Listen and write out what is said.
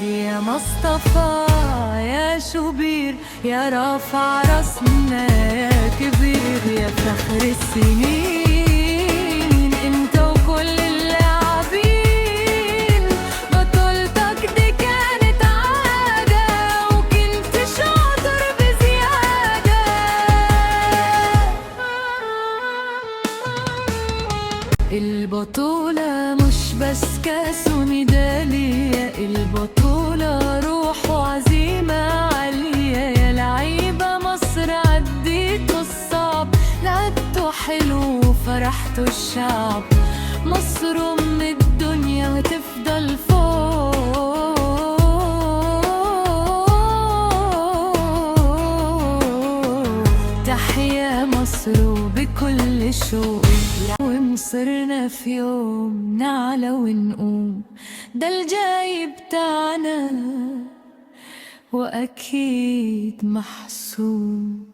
يا مصطفى يا شوبير، يا رافع راسنا يا كبير، يا فخر السنين انت وكل اللاعبين. بطولتك دي كانت عادة وكنت شاطر بزيادة. البطولة مش بس كاس وميدالية، البطولة روح وعزيمة عالية. يا لعيبة مصر عديتوا الصعب، لعبتوا حلو وفرحتوا الشعب. مصر أم الدنيا وتفضل فوق. تحيا مصر وبكل شوق، ومصرنا في يوم نعلى ونقوم. ده الجاي بتاعنا وأكيد محسوم.